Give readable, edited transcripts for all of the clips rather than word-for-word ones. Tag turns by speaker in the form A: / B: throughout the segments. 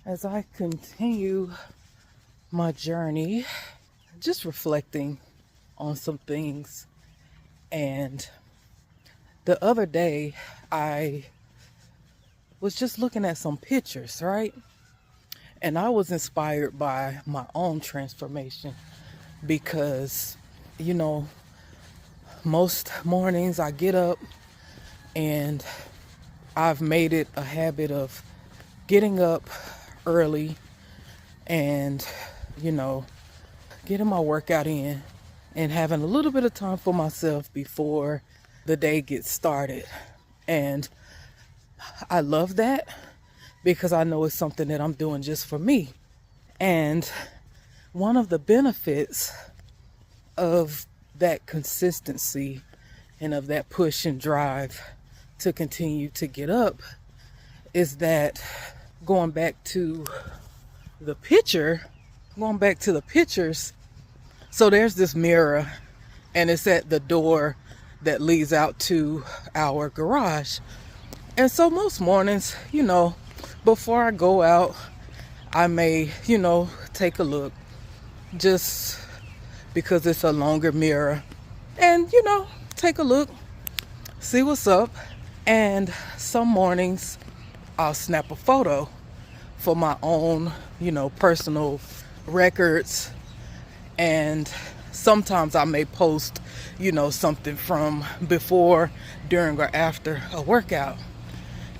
A: as I continue my journey, just reflecting on some things. And the other day, I was just looking at some pictures, right? And I was inspired by my own transformation because, you know, most mornings I get up and I've made it a habit of getting up early and, you know, getting my workout in and having a little bit of time for myself before the day gets started. And I love that because I know it's something that I'm doing just for me. And one of the benefits of that consistency and of that push and drive to continue to get up is that going back to the pictures, so there's this mirror and it's at the door that leads out to our garage. And so most mornings, you know, before I go out, I may, you know, take a look just because it's a longer mirror and, you know, take a look, see what's up. And some mornings I'll snap a photo for my own, you know, personal records. And sometimes I may post, you know, something from before, during, or after a workout.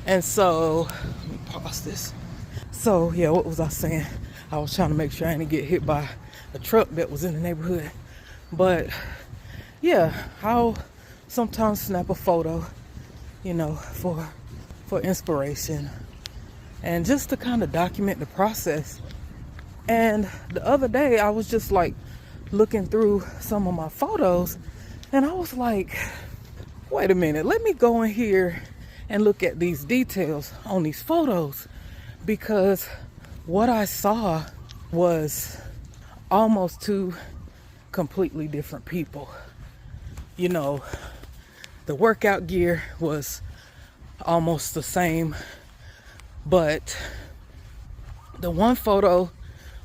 A: And so, let me pause this. So, yeah, what was I saying? I was trying to make sure I didn't get hit by a truck that was in the neighborhood. But, yeah, I'll sometimes snap a photo, you know, for inspiration and just to kind of document the process. And the other day, I was just like looking through some of my photos and I was like, wait a minute, let me go in here and look at these details on these photos, because what I saw was almost two completely different people. You know, the workout gear was almost the same, but the one photo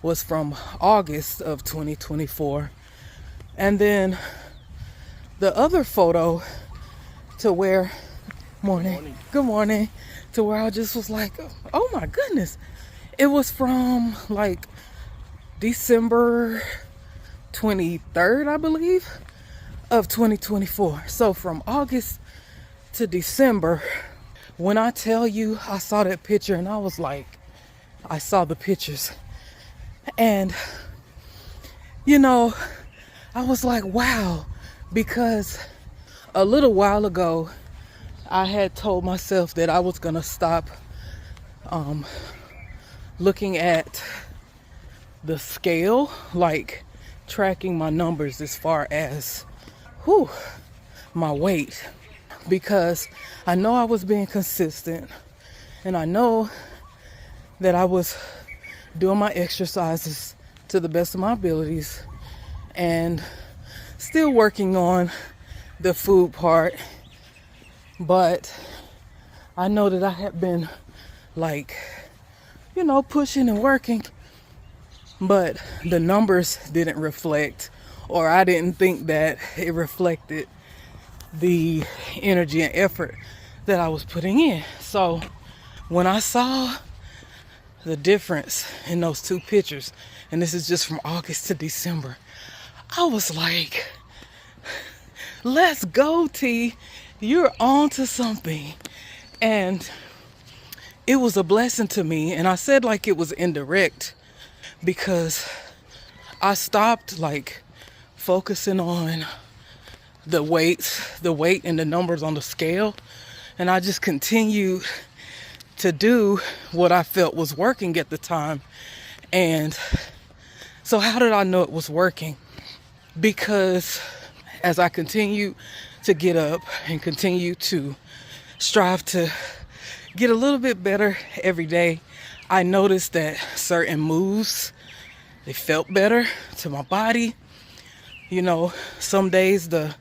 A: was from August of 2024, and then the other photo to where good morning, to where I just was like, oh my goodness, it was from like December 23rd, I believe, of 2024. So from August to December, when I tell you I saw that picture and I was like, I saw the pictures and, you know, I was like, wow, because a little while ago I had told myself that I was gonna stop looking at the scale, like tracking my numbers as far as my weight, because I know I was being consistent and I know that I was doing my exercises to the best of my abilities and still working on the food part. But I know that I had been like, you know, pushing and working, but the numbers didn't reflect, or I didn't think that it reflected the energy and effort that I was putting in. So when I saw the difference in those two pictures, and this is just from August to December, I was like, let's go, T. You're on to something. And it was a blessing to me. And I said like it was indirect because I stopped like focusing on the weight and the numbers on the scale. And I just continued to do what I felt was working at the time. And so how did I know it was working? Because as I continued to get up and continue to strive to get a little bit better every day, I noticed that certain moves, they felt better to my body. You know, some days the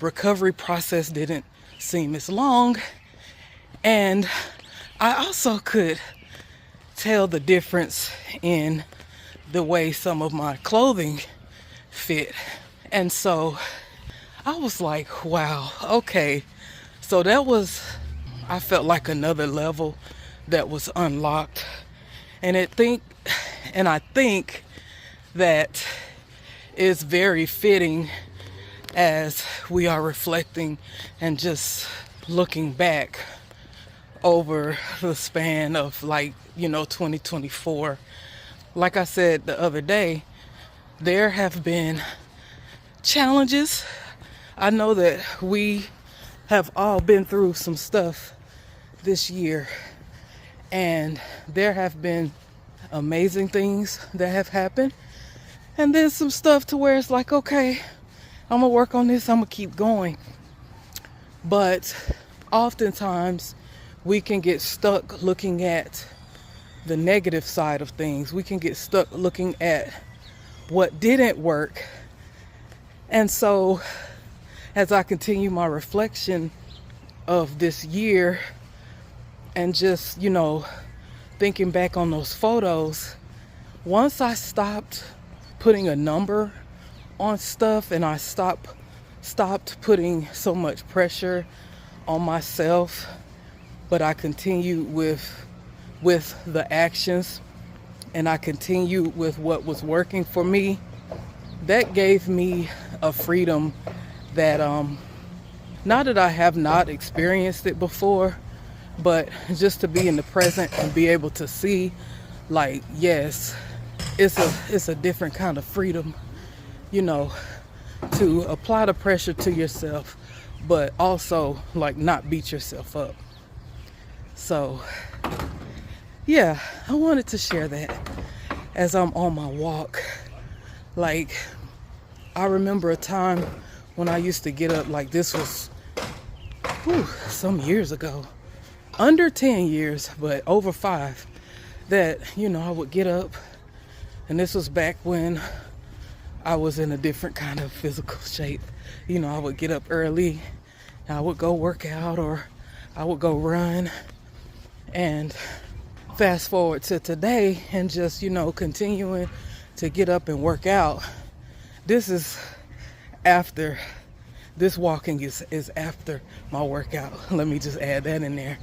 A: recovery process didn't seem as long. And I also could tell the difference in the way some of my clothing fit. And so I was like, wow, okay. So I felt like another level that was unlocked. And I think that is very fitting as we are reflecting and just looking back over the span of 2024. Like I said the other day, there have been challenges. I know that we have all been through some stuff this year, and there have been amazing things that have happened, and then some stuff to where it's like, okay, I'm gonna work on this, I'm gonna keep going. But oftentimes we can get stuck looking at the negative side of things. We can get stuck looking at what didn't work. And so as I continue my reflection of this year and just, thinking back on those photos, once I stopped putting a number on stuff and I stopped putting so much pressure on myself, but I continued with the actions and I continued with what was working for me, that gave me a freedom that not that I have not experienced it before, but just to be in the present and be able to see, like, yes, it's a different kind of freedom, to apply the pressure to yourself, but also not beat yourself up. So yeah, I wanted to share that as I'm on my walk. I remember a time when I used to get up, this was some years ago, under 10 years, but over 5, that, I would get up, and this was back when I was in a different kind of physical shape. I would get up early, I would go work out, or I would go run, and fast forward to today and just, continuing to get up and work out. This walking is after my workout. Let me just add that in there.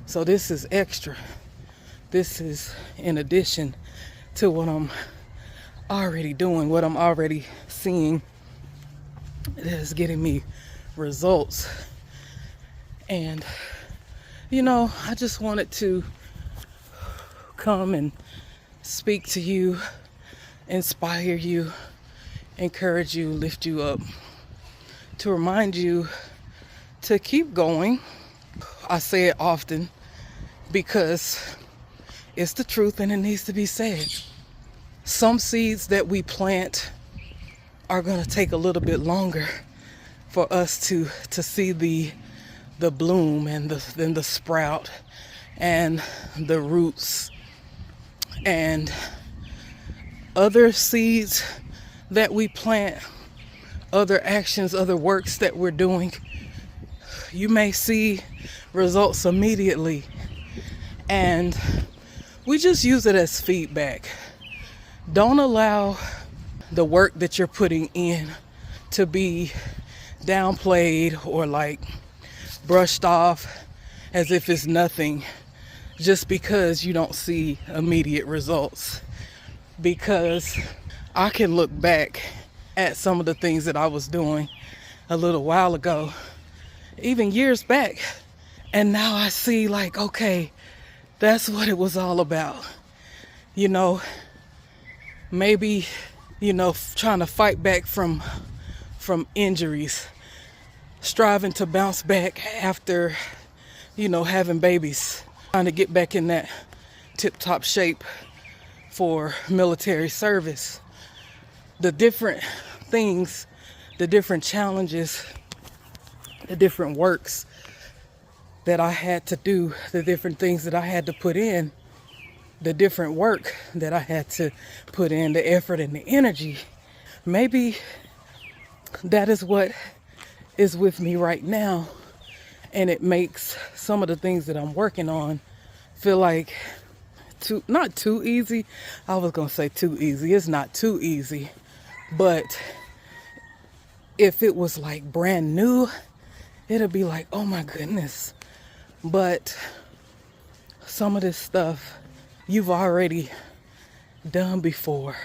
A: So this is extra. This is in addition to what I'm already doing, what I'm already seeing that is getting me results. And, I just wanted to come and speak to you, inspire you, encourage you, lift you up, to remind you to keep going. I say it often because it's the truth and it needs to be said. Some seeds that we plant are going to take a little bit longer for us to see the bloom and then the sprout and the roots, and other seeds that we plant, other actions, other works that we're doing, you may see results immediately, and we just use it as feedback. Don't allow the work that you're putting in to be downplayed or brushed off as if it's nothing just because you don't see immediate results. Because I can look back at some of the things that I was doing a little while ago, even years back, and now I see okay, that's what it was all about. Maybe, trying to fight back from injuries, striving to bounce back after, having babies, trying to get back in that tip-top shape for military service. The different things, the different challenges, the different works that I had to do, the different things that I had to put in, the different work that I had to put in, the effort and the energy. Maybe that is what is with me right now, and it makes some of the things that I'm working on feel like not too easy. I was gonna say too easy. It's not too easy, but if it was like brand new, it'll be like, oh my goodness. But some of this stuff you've already done before.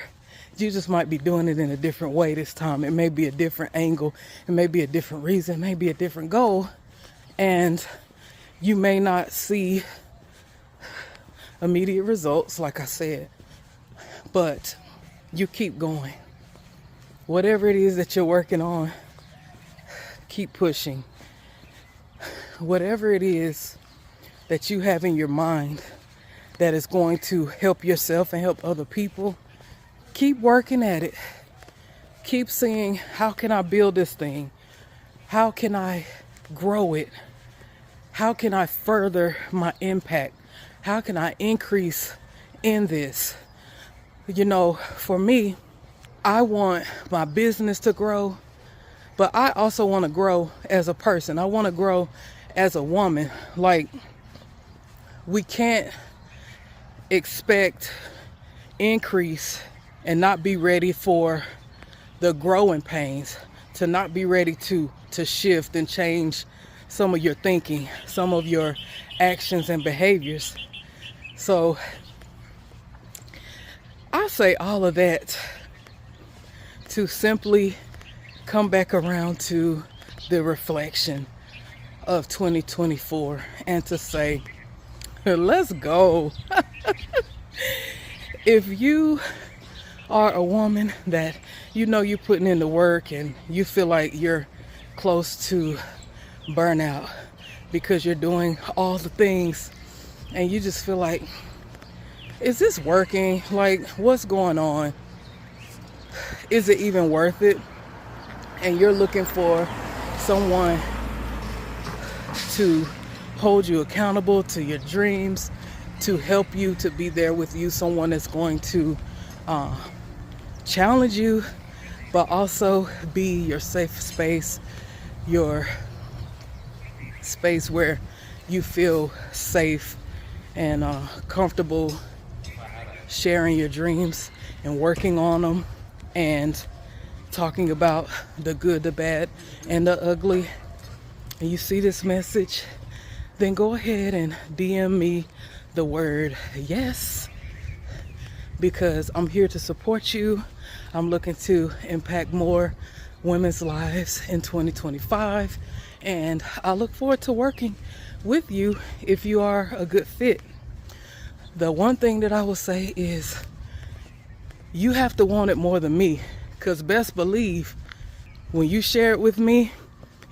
A: You just might be doing it in a different way this time. It may be a different angle. It may be a different reason. It may be a different goal. And you may not see immediate results, like I said. But you keep going. Whatever it is that you're working on, keep pushing. Whatever it is that you have in your mind that is going to help yourself and help other people, keep working at it. Keep seeing, how can I build this thing? How can I grow it? How can I further my impact? How can I increase in this? You know, for me, I want my business to grow, but I also want to grow as a person. I want to grow as a woman. Like, we can't expect increase and not be ready for the growing pains, to not be ready to shift and change some of your thinking, some of your actions and behaviors. So I say all of that to simply come back around to the reflection of 2024 and to say, let's go. If you are a woman that you know you're putting in the work and you feel like you're close to burnout because you're doing all the things and you just feel like, is this working? Like, what's going on? Is it even worth it? And you're looking for someone to hold you accountable to your dreams, to help you, to be there with you, someone that's going to challenge you, but also be your safe space, your space where you feel safe and comfortable sharing your dreams and working on them and talking about the good, the bad, and the ugly. And you see this message, then go ahead and DM me the word yes, because I'm here to support you. I'm looking to impact more women's lives in 2025, and I look forward to working with you if you are a good fit. The one thing that I will say is you have to want it more than me, because best believe when you share it with me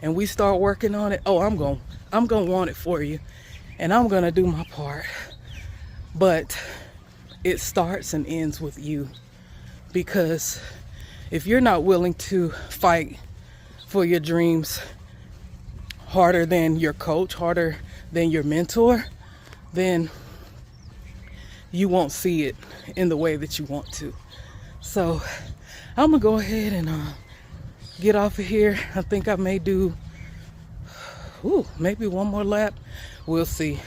A: and we start working on it, I'm gonna want it for you, and I'm gonna do my part. But it starts and ends with you, because if you're not willing to fight for your dreams harder than your coach, harder than your mentor, then you won't see it in the way that you want to. So I'm gonna go ahead and get off of here. I think I may do maybe one more lap. We'll see.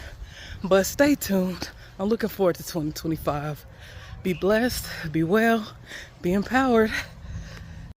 A: But stay tuned. I'm looking forward to 2025. Be blessed, be well, be empowered.